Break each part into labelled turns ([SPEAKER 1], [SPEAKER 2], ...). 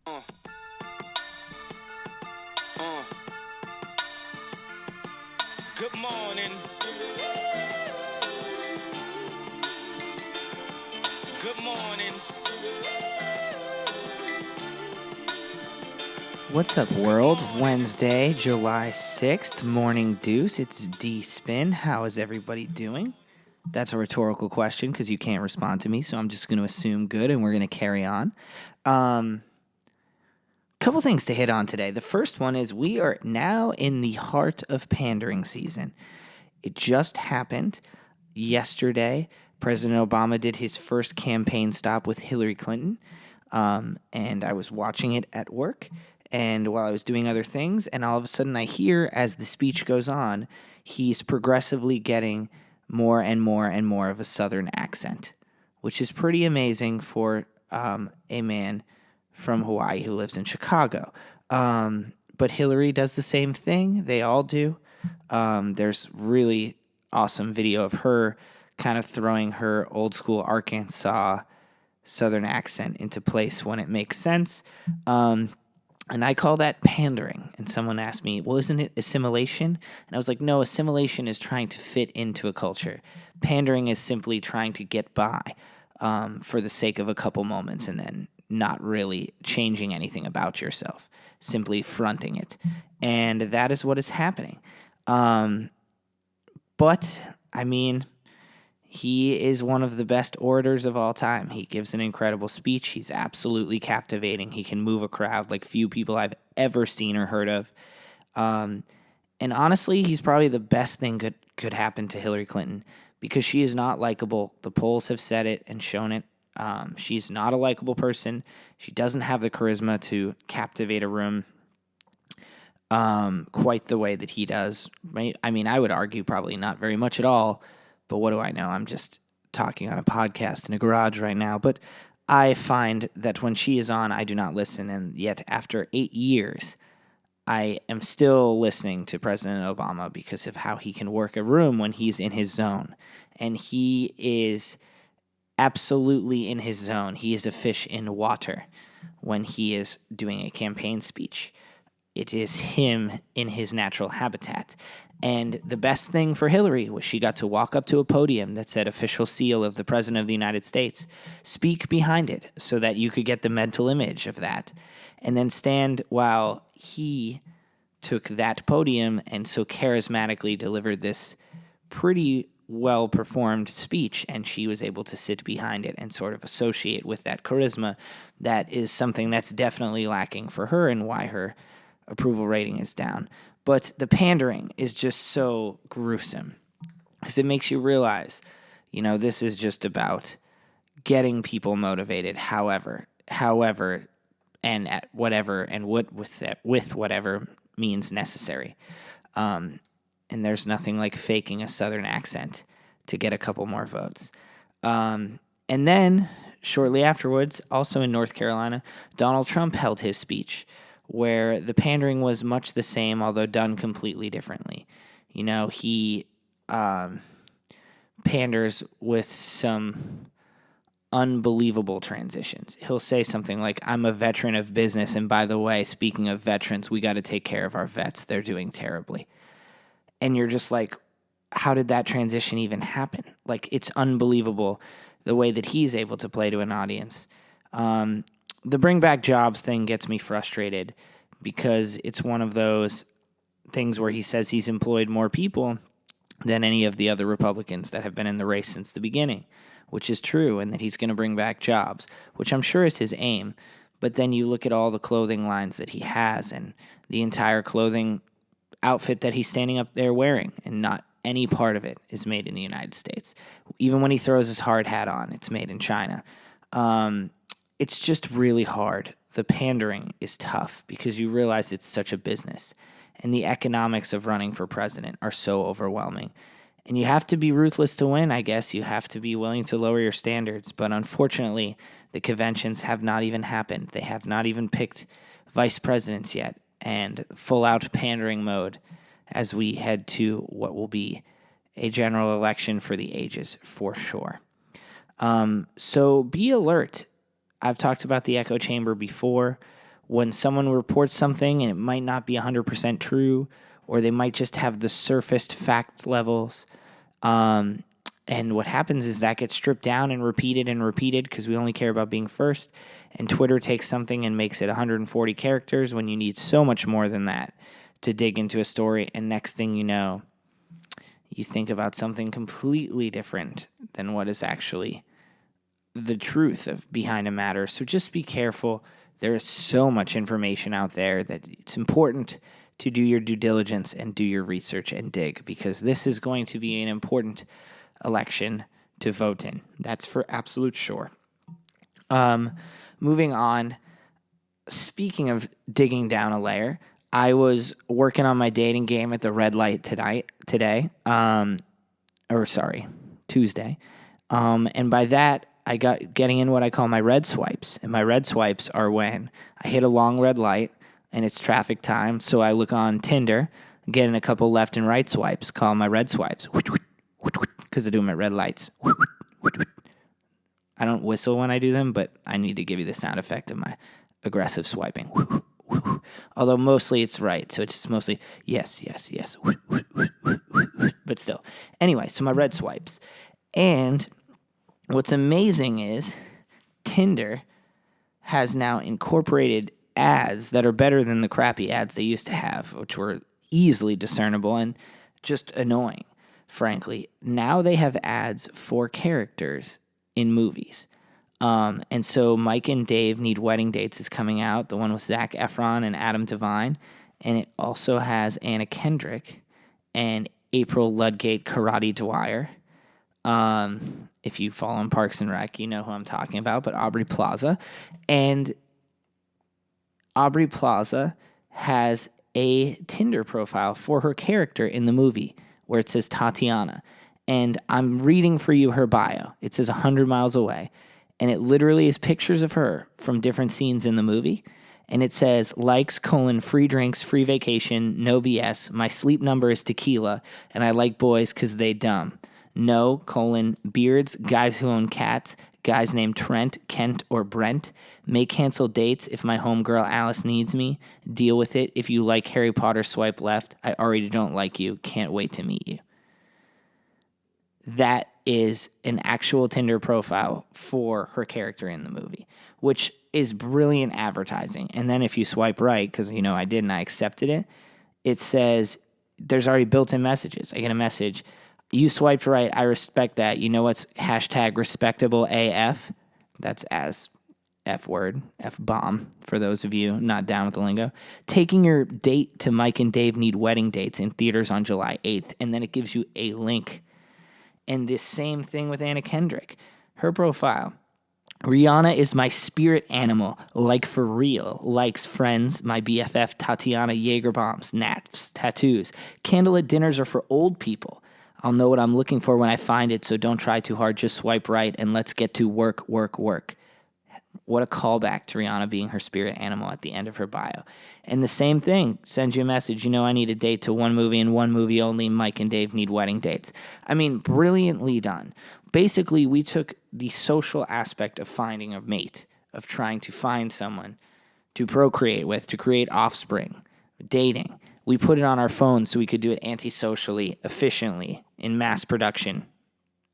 [SPEAKER 1] Uh, uh. Good morning. Good morning.
[SPEAKER 2] What's up, world? Wednesday, July 6th, Morning Deuce. It's D-Spin. How is everybody doing? That's a rhetorical question because you can't respond to me, so I'm just going to assume good and we're going to carry on. Couple things to hit on today. The first one is we are now in the heart of pandering season. It just happened yesterday. President Obama did his first campaign stop with Hillary Clinton, and I was watching it at work and while I was doing other things, and all of a sudden I hear as the speech goes on, he's progressively getting more and more and more of a Southern accent, which is pretty amazing for a man from Hawaii who lives in Chicago. But Hillary does the same thing. They all do. There's really awesome video of her kind of throwing her old school Arkansas Southern accent into place when it makes sense. And I call that pandering. And someone asked me, well, isn't it assimilation? And I was like, no, assimilation is trying to fit into a culture. Pandering is simply trying to get by for the sake of a couple moments and then not really changing anything about yourself, simply fronting it. And that is what is happening. But, I mean, he is one of the best orators of all time. He gives an incredible speech. He's absolutely captivating. He can move a crowd like few people I've ever seen or heard of. And honestly, he's probably the best thing could happen to Hillary Clinton because she is not likable. The polls have said it and shown it. She's not a likable person. She doesn't have the charisma to captivate a room quite the way that he does. I mean, I would argue probably not very much at all, but what do I know? I'm just talking on a podcast in a garage right now. But I find that when she is on, I do not listen. And yet, after 8 years, I am still listening to President Obama because of how he can work a room when he's in his zone. And he is absolutely in his zone. He is a fish in water when he is doing a campaign speech. It is him in his natural habitat. And the best thing for Hillary was she got to walk up to a podium that said official seal of the President of the United States, speak behind it so that you could get the mental image of that, and then stand while he took that podium and so charismatically delivered this pretty well performed speech, and she was able to sit behind it and sort of associate with that charisma. That is something that's definitely lacking for her and why her approval rating is down. But the pandering is just so gruesome because it makes you realize, this is just about getting people motivated, however, and at whatever and with whatever means necessary. And there's nothing like faking a Southern accent to get a couple more votes. And then shortly afterwards, also in North Carolina, Donald Trump held his speech where the pandering was much the same, although done completely differently. He panders with some unbelievable transitions. He'll say something like, I'm a veteran of business, and by the way, speaking of veterans, we got to take care of our vets. They're doing terribly. And you're just like, how did that transition even happen? Like, it's unbelievable the way that he's able to play to an audience. The bring back jobs thing gets me frustrated because it's one of those things where he says he's employed more people than any of the other Republicans that have been in the race since the beginning, which is true, and that he's going to bring back jobs, which I'm sure is his aim. But then you look at all the clothing lines that he has and the entire clothing outfit that he's standing up there wearing, and not any part of it is made in the United States. Even when he throws his hard hat on, it's made in China. It's just really hard. The pandering is tough because you realize it's such a business, and the economics of running for president are so overwhelming. And you have to be ruthless to win, I guess. You have to be willing to lower your standards. But unfortunately, the conventions have not even happened. They have not even picked vice presidents yet, and full-out pandering mode as we head to what will be a general election for the ages, for sure. So be alert. I've talked about the echo chamber before, when someone reports something and it might not be 100% true, or they might just have the surfaced fact levels. And what happens is that gets stripped down and repeated because we only care about being first. And Twitter takes something and makes it 140 characters when you need so much more than that to dig into a story. And next thing you know, you think about something completely different than what is actually the truth of behind a matter. So just be careful. There is so much information out there that it's important to do your due diligence and do your research and dig, because this is going to be an important election to vote in. That's for absolute sure. Moving on, speaking of digging down a layer, I was working on my dating game at the red light Tuesday. And by that, I got getting in what I call my red swipes. And my red swipes are when I hit a long red light and it's traffic time. So I look on Tinder, getting a couple left and right swipes, call my red swipes. Because I do them at red lights. I don't whistle when I do them, but I need to give you the sound effect of my aggressive swiping. Although mostly it's right, so it's just mostly yes. But still. Anyway, so my red swipes. And what's amazing is Tinder has now incorporated ads that are better than the crappy ads they used to have, which were easily discernible and just annoying, frankly. Now they have ads for characters in movies. And so Mike and Dave Need Wedding Dates is coming out, the one with Zac Efron and Adam Devine. And it also has Anna Kendrick and April Ludgate Karate Dwyer. If you follow in Parks and Rec, you know who I'm talking about, but Aubrey Plaza. And Aubrey Plaza has a Tinder profile for her character in the movie where it says Tatiana. And I'm reading for you her bio. It says 100 miles away. And it literally is pictures of her from different scenes in the movie. And it says, likes, free drinks, free vacation, no BS. My sleep number is tequila, and I like boys because they dumb. No, beards, guys who own cats, guys named Trent, Kent, or Brent. May cancel dates if my homegirl Alice needs me. Deal with it. If you like Harry Potter, swipe left. I already don't like you. Can't wait to meet you. That is an actual Tinder profile for her character in the movie, which is brilliant advertising. And then if you swipe right, because, I did and I accepted it, it says there's already built-in messages. I get a message. You swiped right. I respect that. You know what's hashtag respectable AF? That's as F word, F-bomb, for those of you not down with the lingo. Taking your date to Mike and Dave Need Wedding Dates in theaters on July 8th. And then it gives you a link. And this same thing with Anna Kendrick. Her profile. Rihanna is my spirit animal, like for real. Likes friends, my BFF, Tatiana, Jaeger bombs, naps, tattoos. Candlelit dinners are for old people. I'll know what I'm looking for when I find it, so don't try too hard. Just swipe right and let's get to work. What a callback to Rihanna being her spirit animal at the end of her bio. And the same thing, sends you a message, I need a date to one movie and one movie only. Mike and Dave Need Wedding Dates. I mean, brilliantly done. Basically, we took the social aspect of finding a mate, of trying to find someone to procreate with, to create offspring, dating. We put it on our phones so we could do it antisocially, efficiently, in mass production.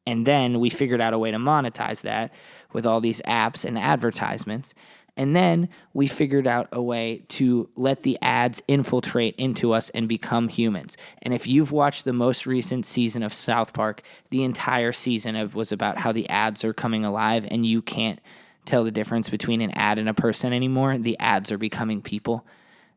[SPEAKER 2] And then we figured out a way to monetize that with all these apps and advertisements. And then we figured out a way to let the ads infiltrate into us and become humans. And if you've watched the most recent season of South Park, the entire season was about how the ads are coming alive and you can't tell the difference between an ad and a person anymore. The ads are becoming people.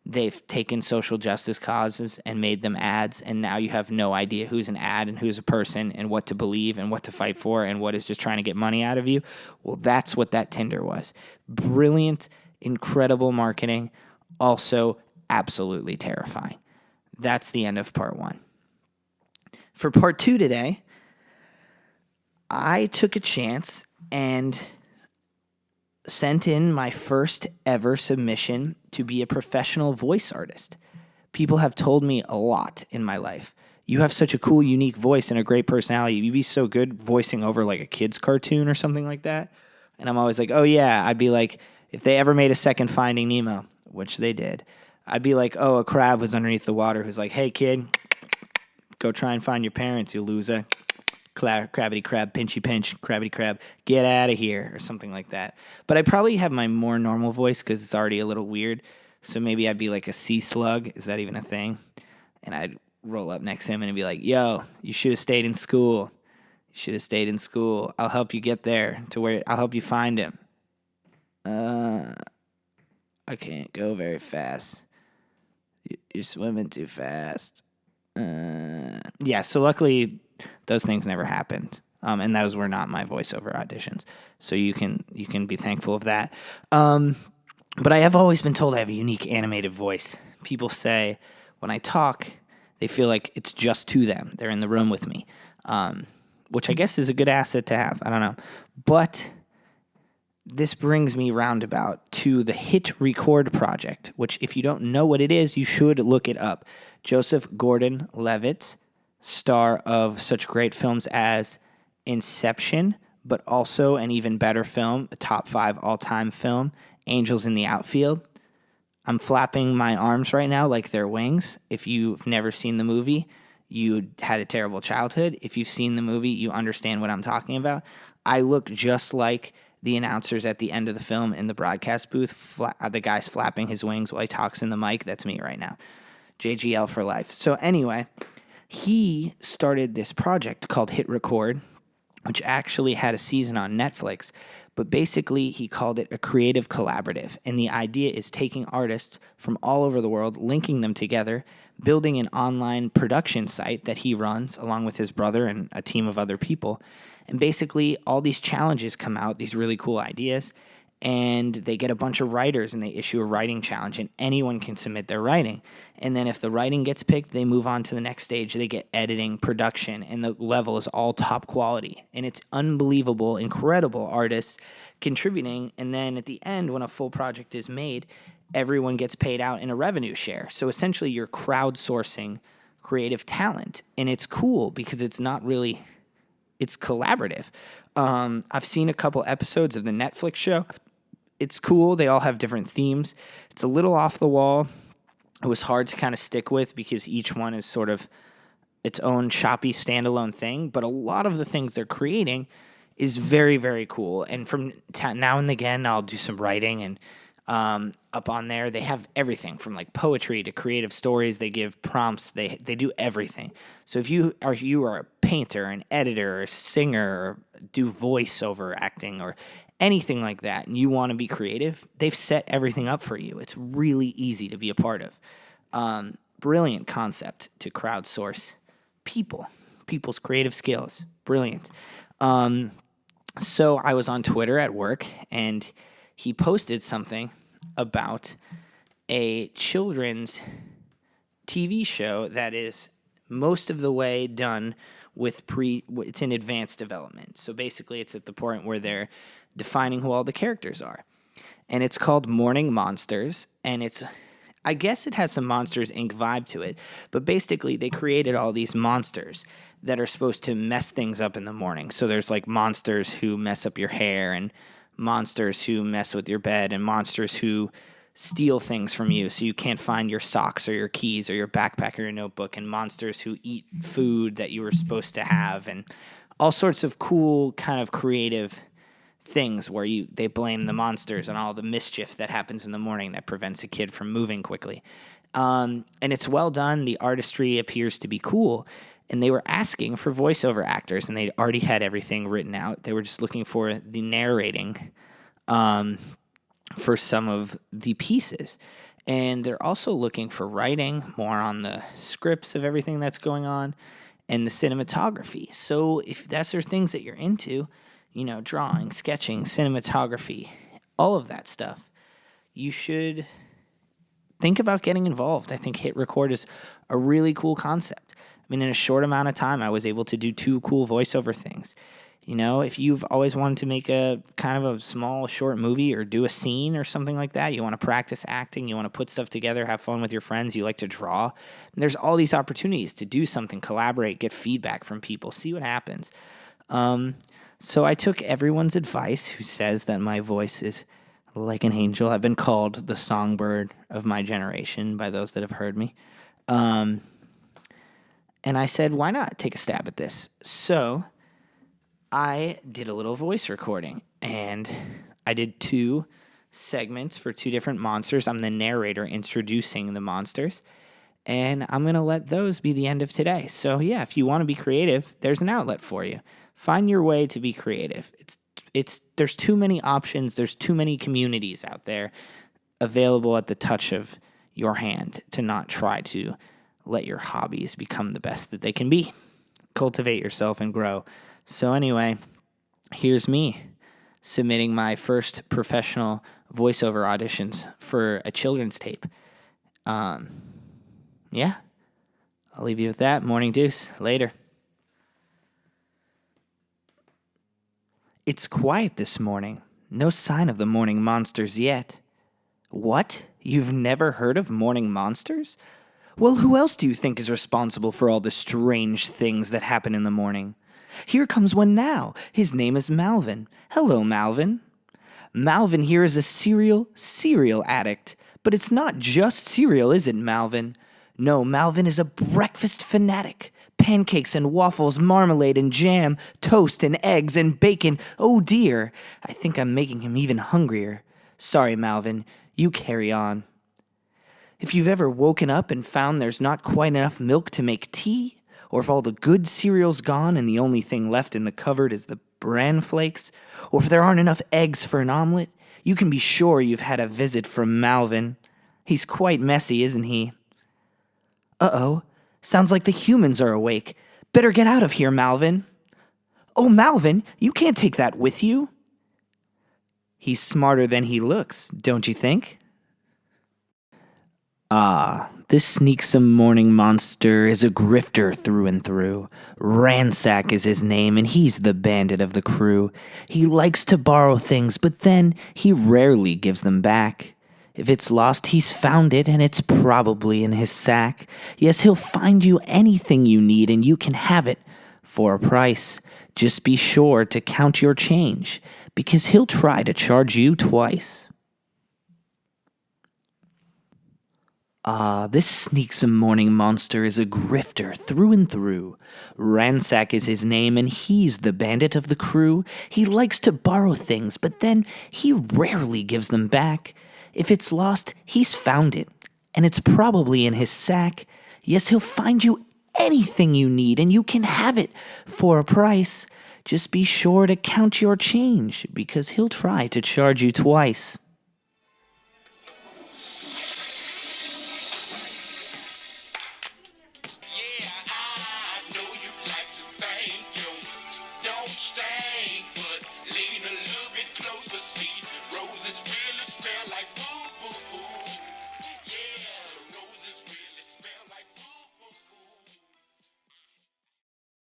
[SPEAKER 2] They've taken social justice causes and made them ads, and now you have no idea who's an ad and who's a person and what to believe and what to fight for and what is just trying to get money out of you. Well, that's what that Tinder was. Brilliant, incredible marketing, also absolutely terrifying. That's the end of part one. For part two today, I took a chance and sent in my first ever submission to be a professional voice artist. People have told me a lot in my life. You have such a cool, unique voice and a great personality. You'd be so good voicing over like a kid's cartoon or something like that. And I'm always like, oh yeah. I'd be like, if they ever made a second Finding Nemo, which they did, I'd be like, oh, a crab was underneath the water who's like, hey, kid, go try and find your parents, you loser. Crabbity crab, pinchy pinch, crabbity crab, get out of here, or something like that. But I probably have my more normal voice because it's already a little weird. So maybe I'd be like a sea slug. Is that even a thing? And I'd roll up next to him and be like, yo, you should have stayed in school. You should have stayed in school. I'll help you get there to where I'll help you find him. I can't go very fast. You're swimming too fast. Yeah, so luckily those things never happened. And those were not my voiceover auditions. So you can be thankful of that. But I have always been told I have a unique animated voice. People say when I talk, they feel like it's just to them. They're in the room with me, which I guess is a good asset to have. I don't know. But this brings me roundabout to the Hit Record project, which if you don't know what it is, you should look it up. Joseph Gordon-Levitt, star of such great films as Inception, but also an even better film, a top 5 all-time film, Angels in the Outfield. I'm flapping my arms right now like they're wings. If you've never seen the movie, you had a terrible childhood. If you've seen the movie, you understand what I'm talking about. I look just like the announcers at the end of the film in the broadcast booth, the guy's flapping his wings while he talks in the mic. That's me right now. JGL for life. So anyway, he started this project called Hit Record, which actually had a season on Netflix. But basically, he called it a creative collaborative. And the idea is taking artists from all over the world, linking them together, building an online production site that he runs along with his brother and a team of other people. And basically, all these challenges come out, these really cool ideas, and they get a bunch of writers and they issue a writing challenge, and anyone can submit their writing. And then if the writing gets picked, they move on to the next stage. They get editing, production, and the level is all top quality. And it's unbelievable, incredible artists contributing. And then at the end, when a full project is made, everyone gets paid out in a revenue share. So essentially, you're crowdsourcing creative talent. And it's cool because it's not really... It's collaborative. I've seen a couple episodes of the Netflix show. It's cool. They all have different themes. It's a little off the wall. It was hard to kind of stick with because each one is sort of its own choppy standalone thing. But a lot of the things they're creating is very, very cool. And from now and again, I'll do some writing and up on there. They have everything from like poetry to creative stories. They give prompts. They do everything. So if you are a painter, an editor, a singer, or do voiceover acting or anything like that, and you want to be creative, they've set everything up for you. It's really easy to be a part of. Brilliant concept to crowdsource people's creative skills. Brilliant. So I was on Twitter at work, and he posted something about a children's TV show that is most of the way done with it's in advanced development. So basically it's at the point where they're defining who all the characters are. And it's called Morning Monsters, and I guess it has some Monsters, Inc. vibe to it, but basically they created all these monsters that are supposed to mess things up in the morning. So there's like monsters who mess up your hair, and monsters who mess with your bed, and monsters who steal things from you so you can't find your socks or your keys or your backpack or your notebook, and monsters who eat food that you were supposed to have, and all sorts of cool kind of creative things where they blame the monsters on all the mischief that happens in the morning that prevents a kid from moving quickly. And it's well done. The artistry appears to be cool. And they were asking for voiceover actors, and they already had everything written out. They were just looking for the narrating for some of the pieces. And they're also looking for writing, more on the scripts of everything that's going on, and the cinematography. So if that's their things that you're into, drawing, sketching, cinematography, all of that stuff, you should think about getting involved. I think Hit Record is a really cool concept. In a short amount of time, I was able to do 2 cool voiceover things. If you've always wanted to make a kind of a small, short movie or do a scene or something like that, you want to practice acting, you want to put stuff together, have fun with your friends, you like to draw, and there's all these opportunities to do something, collaborate, get feedback from people, see what happens. So I took everyone's advice who says that my voice is like an angel. I've been called the songbird of my generation by those that have heard me. And I said, why not take a stab at this? So I did a little voice recording, and I did 2 segments for 2 different monsters. I'm the narrator introducing the monsters, and I'm going to let those be the end of today. So yeah, if you want to be creative, there's an outlet for you. Find your way to be creative. There's too many options, there's too many communities out there available at the touch of your hand to not try to let your hobbies become the best that they can be. Cultivate yourself and grow. So anyway, here's me submitting my first professional voiceover auditions for a children's tape. Yeah, I'll leave you with that. Morning Deuce. Later. It's quiet this morning. No sign of the morning monsters yet. What? You've never heard of morning monsters? Well, who else do you think is responsible for all the strange things that happen in the morning? Here comes one now. His name is Malvin. Hello, Malvin. Malvin here is a cereal addict. But it's not just cereal, is it, Malvin? No, Malvin is a breakfast fanatic. Pancakes and waffles, marmalade and jam, toast and eggs and bacon. Oh dear, I think I'm making him even hungrier. Sorry, Malvin, you carry on. If you've ever woken up and found there's not quite enough milk to make tea, or if all the good cereal's gone and the only thing left in the cupboard is the bran flakes, or if there aren't enough eggs for an omelet, you can be sure you've had a visit from Malvin. He's quite messy, isn't he? Uh-oh, sounds like the humans are awake. Better get out of here, Malvin. Oh, Malvin, you can't take that with you. He's smarter than he looks, don't you think? This sneaksome morning monster is a grifter through and through. Ransack is his name, and he's the bandit of the crew. He likes to borrow things, but then he rarely gives them back. If it's lost, he's found it, and it's probably in his sack. Yes, he'll find you anything you need, and you can have it for a price. Just be sure to count your change, because he'll try to charge you twice. This sneaksome morning monster is a grifter through and through. Ransack is his name, and he's the bandit of the crew. He likes to borrow things, but then he rarely gives them back. If it's lost, he's found it, and it's probably in his sack. Yes, he'll find you anything you need, and you can have it for a price. Just be sure to count your change, because he'll try to charge you twice.